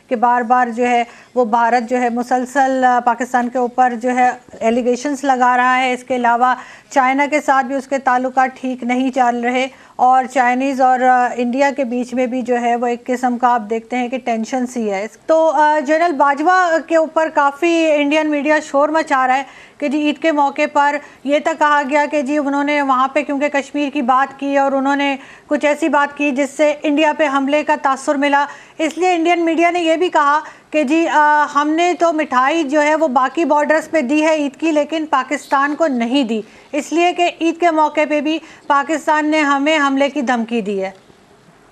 कि बार बार जो है वो भारत जो है मुसलसल पाकिस्तान के ऊपर जो है एलिगेशंस लगा रहा है। इसके अलावा चाइना के साथ भी उसके ताल्लुकात ठीक नहीं चल रहे और चाइनीज़ और इंडिया के बीच में भी जो है वो एक किस्म का आप देखते हैं कि टेंशन सी है। तो जनरल बाजवा के ऊपर काफ़ी इंडियन मीडिया शोर मचा रहा है कि जी ईद के मौके पर ये तक कहा गया कि जी उन्होंने वहाँ पे क्योंकि कश्मीर की बात की और उन्होंने कुछ ऐसी बात की जिससे इंडिया पे हमले का तासुर मिला, इसलिए इंडियन मीडिया ने ये भी कहा कि जी हमने तो मिठाई जो है वो बाकी बॉर्डर्स पे दी है ईद की, लेकिन पाकिस्तान को नहीं दी, इसलिए कि ईद के मौके पे भी पाकिस्तान ने हमें हमले की धमकी दी है।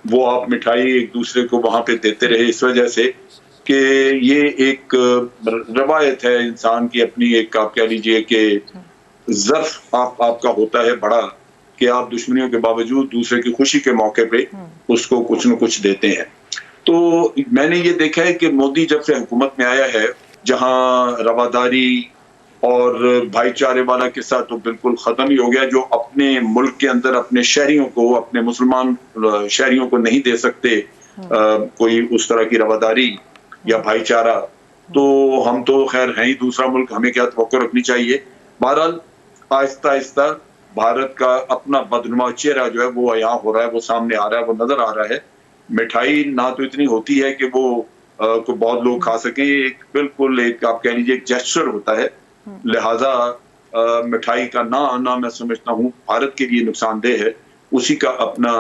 वो आप मिठाई एक दूसरे को वहां पे देते रहे इस वजह से कि ये एक रवायत है इंसान की अपनी, एक आप कह लीजिए कि ज़र्फ आपका होता है बड़ा कि आप दुश्मनियों के बावजूद दूसरे की खुशी के मौके पे उसको कुछ न कुछ देते हैं। तो मैंने ये देखा है कि मोदी जब से हुकूमत में आया है, जहां रवादारी और भाईचारे वाला किस्सा तो बिल्कुल खत्म ही हो गया। जो अपने मुल्क के अंदर अपने शहरियों को, अपने मुसलमान शहरियों को नहीं दे सकते कोई उस तरह की रवादारी या भाईचारा, तो हम तो खैर हैं ही दूसरा मुल्क, हमें क्या तवक्को रखनी चाहिए। बहरहाल आहिस्ता आहिस्ता भारत का अपना बदनुमा चेहरा जो है वो यहाँ हो रहा है, वो सामने आ रहा है, वो नजर आ रहा है। मिठाई ना तो इतनी होती है कि वो को बहुत लोग खा सकें, एक बिल्कुल एक आप कह लीजिए एक जेस्चर होता है, लिहाजा मिठाई का ना आना मैं समझता हूँ भारत के लिए नुकसानदेह है। उसी का अपना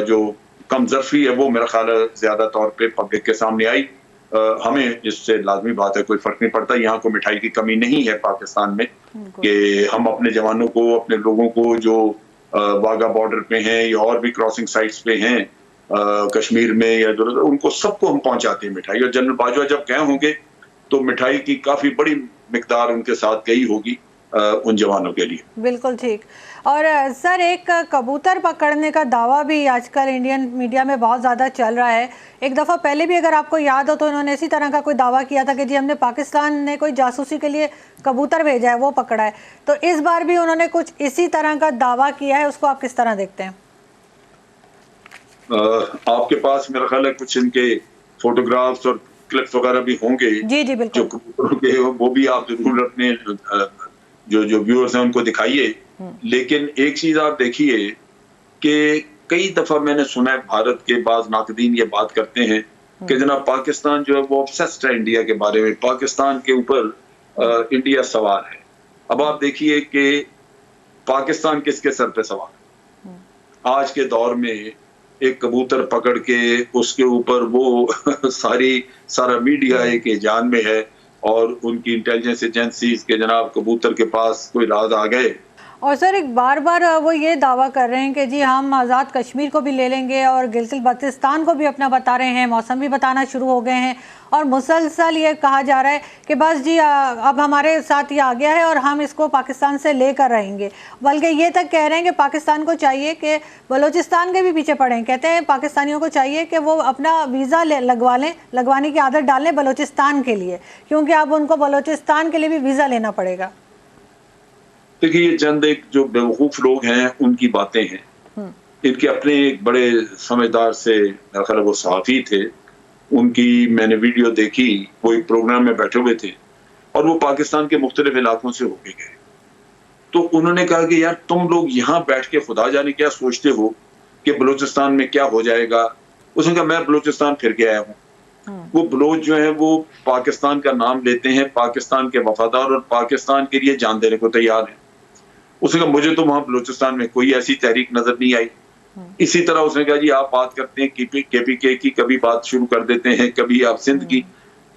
जो कमजोरी है वो मेरा ख्याल है ज्यादा तौर पे पब्लिक के सामने आई। हमें इससे लाजमी बात है कोई फर्क नहीं पड़ता, यहाँ को मिठाई की कमी नहीं है पाकिस्तान में कि हम अपने जवानों को, अपने लोगों को जो वाघा बॉर्डर पे हैं या और भी क्रॉसिंग साइट्स पे हैं कश्मीर में या इधर, उनको सबको हम पहुंचाते हैं मिठाई। और जनरल बाजवा जब गए होंगे तो मिठाई की काफी बड़ी मिकदार उनके साथ गई होगी उन जवानों के लिए। बिल्कुल ठीक। और सर एक कबूतर पकड़ने का दावा भी आजकल इंडियन मीडिया में बहुत ज़्यादा चल रहा है। एक दफ़ा पहले भी अगर आपको याद हो तो इन्होंने इसी तरह का कोई दावा किया था कि जी हमने पाकिस्तान ने कोई जासूसी के लिए कबूतर भेजा है, वो पकड़ा है। तो इस बार भी उन्होंने कुछ इसी तरह का दावा किया है, उसको आप किस तरह देखते हैं? आपके पास मेरा ख्याल है कुछ इनके फोटोग्राफ्स और क्लिप्स वगैरह भी होंगे। जी जी बिल्कुल। जो कबूतरों के वो भी आप जरूर अपने जो व्यूअर्स हैं उनको दिखाइए। लेकिन एक चीज आप देखिए कि कई दफा मैंने सुना है भारत के बाज नाकदीन ये बात करते हैं कि जनाब पाकिस्तान जो है वो ऑब्सेस्ड है इंडिया के बारे में, पाकिस्तान के ऊपर इंडिया सवार है। अब आप देखिए कि पाकिस्तान किसके सर पे सवार है। आज के दौर में एक कबूतर पकड़ के उसके ऊपर वो सारा मीडिया एक जान में है और उनकी इंटेलिजेंस एजेंसीज के जनाब कबूतर के पास कोई राज आ गए। और सर एक बार बार वो ये दावा कर रहे हैं कि जी हम आज़ाद कश्मीर को भी ले लेंगे और गिलगित बल्तिस्तान को भी अपना बता रहे हैं, मौसम भी बताना शुरू हो गए हैं और मुसलसल ये कहा जा रहा है कि बस जी अब हमारे साथ ये आ गया है और हम इसको पाकिस्तान से लेकर रहेंगे। बल्कि ये तक कह रहे हैं कि पाकिस्तान को चाहिए कि बलूचिस्तान के भी पीछे पड़ें। कहते हैं पाकिस्तानियों को चाहिए कि वो अपना वीज़ा लगवा लें, लगवाने की आदत डालें बलूचिस्तान के लिए, क्योंकि अब उनको बलूचिस्तान के लिए भी वीज़ा लेना पड़ेगा। देखिए ये चंद एक जो बेवकूफ लोग हैं उनकी बातें हैं। इनके अपने एक बड़े समझदार से वो सहाफ़ी थे, उनकी मैंने वीडियो देखी, वो एक प्रोग्राम में बैठे हुए थे और वो पाकिस्तान के मुख्तलिफ इलाकों से होके गए। तो उन्होंने कहा कि यार तुम लोग यहाँ बैठ के खुदा जाने क्या सोचते हो कि बलूचिस्तान में क्या हो जाएगा। उसने कहा मैं बलूचिस्तान फिर के आया हूँ। वो बलोच जो है वो पाकिस्तान का नाम लेते हैं, पाकिस्तान के वफादार और पाकिस्तान के लिए जान देने को तैयार है। उसने कहा मुझे तो वहां बलूचिस्तान में कोई ऐसी तहरीक नजर नहीं आई। इसी तरह उसने कहा जी आप बात करते हैं केपीके की, कभी बात शुरू कर देते हैं, कभी आप सिंध की,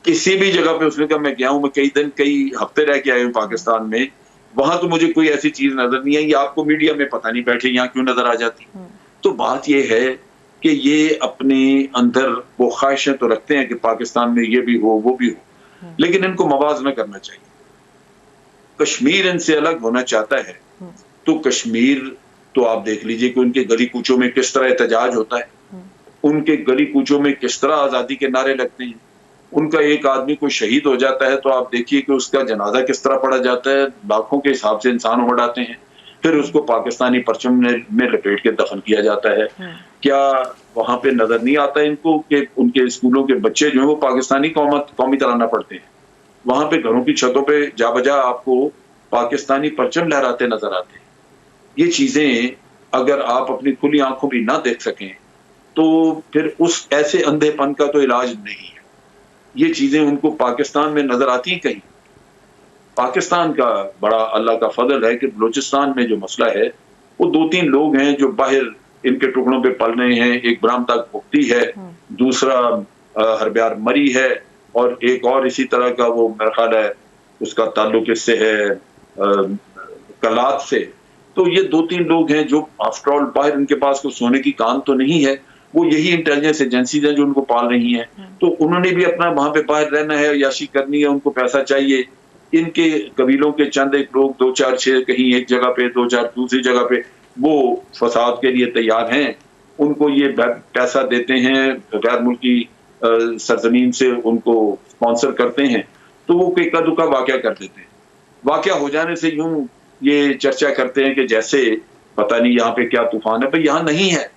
किसी भी जगह पे उसने कहा मैं गया हूं, मैं कई दिन कई हफ्ते रह के आया हूँ पाकिस्तान में, वहां तो मुझे कोई ऐसी चीज नजर नहीं आई। आपको मीडिया में पता नहीं बैठे यहाँ क्यों नजर आ जाती। तो बात यह है कि ये अपने अंदर वो ख्वाहिशें तो रखते हैं कि पाकिस्तान में ये भी हो वो भी हो, लेकिन इनको मवाजना करना चाहिए। कश्मीर इनसे अलग होना चाहता है तो कश्मीर तो आप देख लीजिए कि उनके गली कूचों में किस तरह एहतजाज होता है, उनके गली कूचों में किस तरह आजादी के नारे लगते हैं। उनका एक आदमी कोई शहीद हो जाता है तो आप देखिए कि उसका जनाजा किस तरह पड़ा जाता है, लाखों के हिसाब से इंसान उमड़ आते हैं, फिर उसको पाकिस्तानी परचम में लपेट के दफन किया जाता है। क्या वहां पे नजर नहीं आता इनको कि उनके स्कूलों के बच्चे जो है वो पाकिस्तानी कौमी तराना पढ़ते हैं। वहां पे घरों की छतों पे जा बजा आपको पाकिस्तानी परचम लहराते नजर आते हैं। ये चीजें अगर आप अपनी खुली आंखों भी ना देख सकें तो फिर उस ऐसे अंधेपन का तो इलाज नहीं है। ये चीजें उनको पाकिस्तान में नजर आती हैं कहीं। पाकिस्तान का बड़ा अल्लाह का फजल है कि बलूचिस्तान में जो मसला है वो 2-3 लोग हैं जो बाहर इनके टुकड़ों पे पल रहे हैं। एक ब्राह्मता मुफ्ती है, दूसरा हरब्यार मरी है और एक और इसी तरह का वो मेरा ख्याल है उसका ताल्लुक इससे है कलात से। तो ये 2-3 लोग हैं जो आफ्टर ऑल बाहर इनके पास कोई सोने की कान तो नहीं है, वो यही इंटेलिजेंस एजेंसीज हैं जो उनको पाल रही हैं। तो उन्होंने भी अपना वहां पे बाहर रहना है, याशी करनी है, उनको पैसा चाहिए। इनके कबीलों के चंद एक लोग 2-4-6 कहीं एक जगह पे 2-4 दूसरी जगह पे वो फसाद के लिए तैयार हैं। उनको ये पैसा देते हैं, गैर मुल्की सरजमीन से उनको स्पॉन्सर करते हैं, तो वो इक्का दुक्का वाकया कर देते हैं। वाकया हो जाने से यूं ये चर्चा करते हैं कि जैसे पता नहीं यहाँ पे क्या तूफान है। भाई यहाँ नहीं है,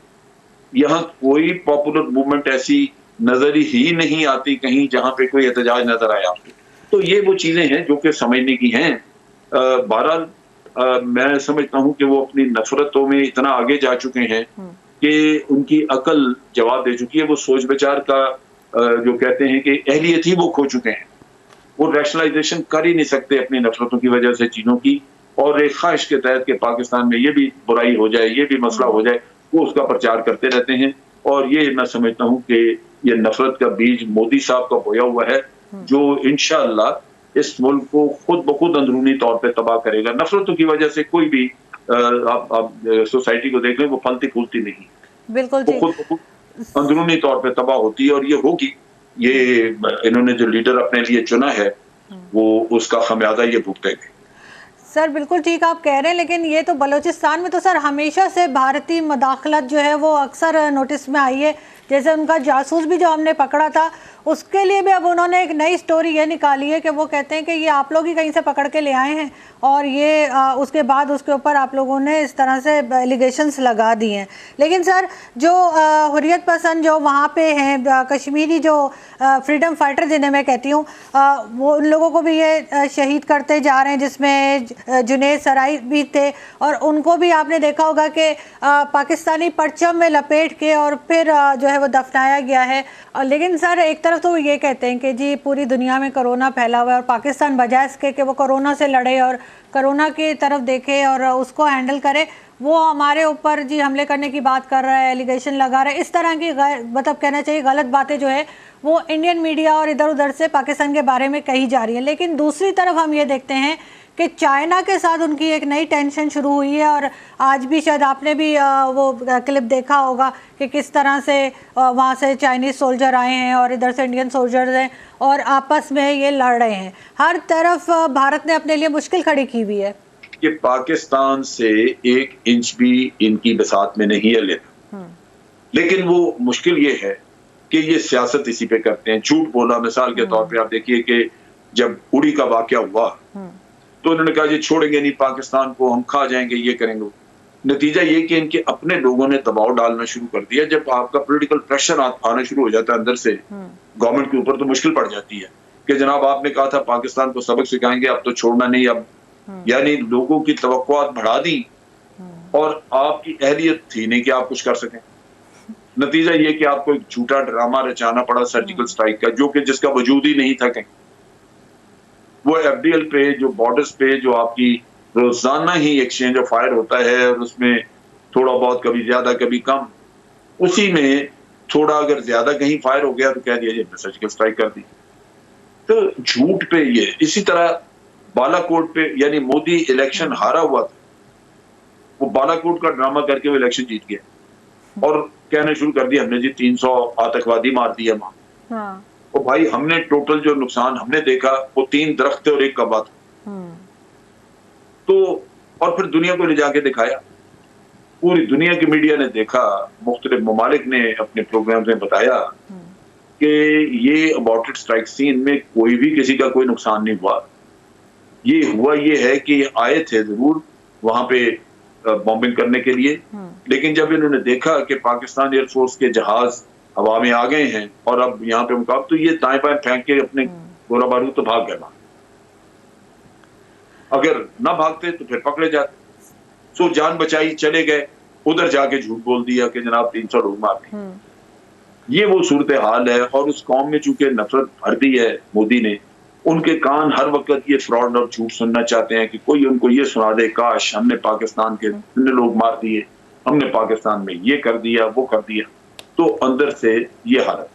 यहाँ कोई पॉपुलर मूवमेंट ऐसी नजर ही नहीं आती कहीं जहां पे कोई एहतजाज नजर आया आपको। तो ये वो चीजें हैं जो कि समझने की हैं। बहरहाल मैं समझता हूं कि वो अपनी नफरतों में इतना आगे जा चुके हैं कि उनकी अकल जवाब दे चुकी है। वो सोच विचार का जो कहते हैं कि अहलियत ही वो खो चुके हैं। वो रैशनलाइजेशन कर ही नहीं सकते अपनी नफरतों की वजह से चीजों की, और एक ख्वाहिश के तहत कि पाकिस्तान में ये भी बुराई हो जाए, ये भी मसला हो जाए, वो उसका प्रचार करते रहते हैं। और ये मैं समझता हूं कि ये नफरत का बीज मोदी साहब का बोया हुआ है जो इंशाअल्लाह इस मुल्क को खुद ब खुद अंदरूनी तौर पे तबाह करेगा। नफरतों की वजह से कोई भी आप सोसाइटी को देख लें, वो फलती फूलती नहीं, बिल्कुल वो खुद ब खुद अंदरूनी तौर पे तबाह होती है। और ये होगी, ये इन्होंने जो लीडर अपने लिए चुना है वो उसका खमियाजा ये भुगतेंगे। सर बिल्कुल ठीक आप कह रहे हैं, लेकिन ये तो बलूचिस्तान में तो सर हमेशा से भारतीय मदाखलत जो है वो अक्सर नोटिस में आई है। जैसे उनका जासूस भी जो हमने पकड़ा था, उसके लिए भी अब उन्होंने एक नई स्टोरी ये निकाली है कि वो कहते हैं कि ये आप लोग ही कहीं से पकड़ के ले आए हैं, और ये उसके बाद उसके ऊपर आप लोगों ने इस तरह से एलिगेशंस लगा दिए हैं। लेकिन सर जो हुर्रियत पसंद जो वहाँ पे हैं, कश्मीरी जो फ्रीडम फाइटर जिन्हें मैं कहती हूँ, वो उन लोगों को भी ये शहीद करते जा रहे हैं, जिसमें जुनैद सराई भी थे, और उनको भी आपने देखा होगा कि पाकिस्तानी परचम में लपेट के और फिर जो है वो दफनाया गया है। लेकिन सर एक तरफ तो ये कहते हैं कि जी पूरी दुनिया में कोरोना फैला हुआ है और पाकिस्तान बजाय इसके कि वो कोरोना से लड़े और कोरोना की तरफ देखे और उसको हैंडल करे, वो हमारे ऊपर जी हमले करने की बात कर रहा है, एलिगेशन लगा रहा है। इस तरह की मतलब कहना चाहिए गलत बातें जो है वो इंडियन मीडिया और इधर उधर से पाकिस्तान के बारे में कही जा रही है। लेकिन दूसरी तरफ हम ये देखते हैं कि चाइना के साथ उनकी एक नई टेंशन शुरू हुई है, और आज भी शायद आपने भी वो क्लिप देखा होगा कि किस तरह से वहाँ से चाइनीज़ सोल्जर आए हैं और इधर से इंडियन सोल्जर्स हैं और आपस में ये लड़ रहे हैं। हर तरफ भारत ने अपने लिए मुश्किल खड़ी की हुई है कि पाकिस्तान से 1 इंच भी इनकी बसात में नहीं है लेना। लेकिन वो मुश्किल ये है कि ये सियासत इसी पे करते हैं। झूठ बोला, मिसाल के तौर पे आप देखिए कि जब उड़ी का वाकया हुआ तो उन्होंने कहा जी छोड़ेंगे नहीं पाकिस्तान को, हम खा जाएंगे, ये करेंगे। नतीजा ये कि इनके अपने लोगों ने दबाव डालना शुरू कर दिया। जब आपका पॉलिटिकल प्रेशर आना शुरू हो जाता है अंदर से गवर्नमेंट के ऊपर, तो मुश्किल पड़ जाती है कि जनाब आपने कहा था पाकिस्तान को सबक सिखाएंगे, अब तो छोड़ना नहीं। अब यानी लोगों की तवक्कुआत बढ़ा दी और आपकी अहलियत थी नहीं कि आप कुछ कर सकें। नतीजा ये कि आपको एक झूठा ड्रामा रचाना पड़ा सर्जिकल स्ट्राइक का, जो कि जिसका वजूद ही नहीं था कहीं। वो एफडीएल पे जो बॉर्डर्स पे जो आपकी रोजाना ही एक्सचेंज ऑफ फायर होता है और उसमें थोड़ा बहुत कभी ज्यादा कभी कम, उसी में थोड़ा अगर ज्यादा कहीं फायर हो गया तो कह दिया जाए सर्जिकल स्ट्राइक कर दी। तो झूठ पे ये इसी तरह बालाकोट पे, यानी मोदी इलेक्शन हारा हुआ था, वो बालाकोट का ड्रामा करके वो इलेक्शन जीत गया और कहने शुरू कर दिया हमने जी 300 आतंकवादी मार दिया वहां। तो भाई हमने टोटल जो नुकसान हमने देखा वो 3 दरख्त थे और 1 कब्बा था। तो और फिर दुनिया को ले जाके दिखाया, पूरी दुनिया की मीडिया ने देखा, मुख्तलिफ ममालिक ने अपने प्रोग्राम में बताया कि ये अबॉर्टेड स्ट्राइक सीन में कोई भी किसी का कोई नुकसान नहीं हुआ। ये हुआ ये है कि आए थे जरूर वहां पे बॉम्बिंग करने के लिए, लेकिन जब इन्होंने देखा कि पाकिस्तान एयरफोर्स के जहाज हवा में आ गए हैं और अब यहाँ पे मुकाबला, तो ये दाएं बाएं फेंक के अपने गोला बारूद तो भाग गए। अगर ना भागते तो फिर पकड़े जाते। सो जान बचाई, चले गए, उधर जाके झूठ बोल दिया कि जनाब 300 लोग मार दिए। ये वो सूरत हाल है। और उस कौम में चूंकि नफरत भर दी है मोदी ने, उनके कान हर वक्त ये फ्रॉड और झूठ सुनना चाहते हैं कि कोई उनको ये सुना दे, काश हमने पाकिस्तान के इतने लोग मार दिए, हमने पाकिस्तान में ये कर दिया, वो कर दिया। तो अंदर से ये हालत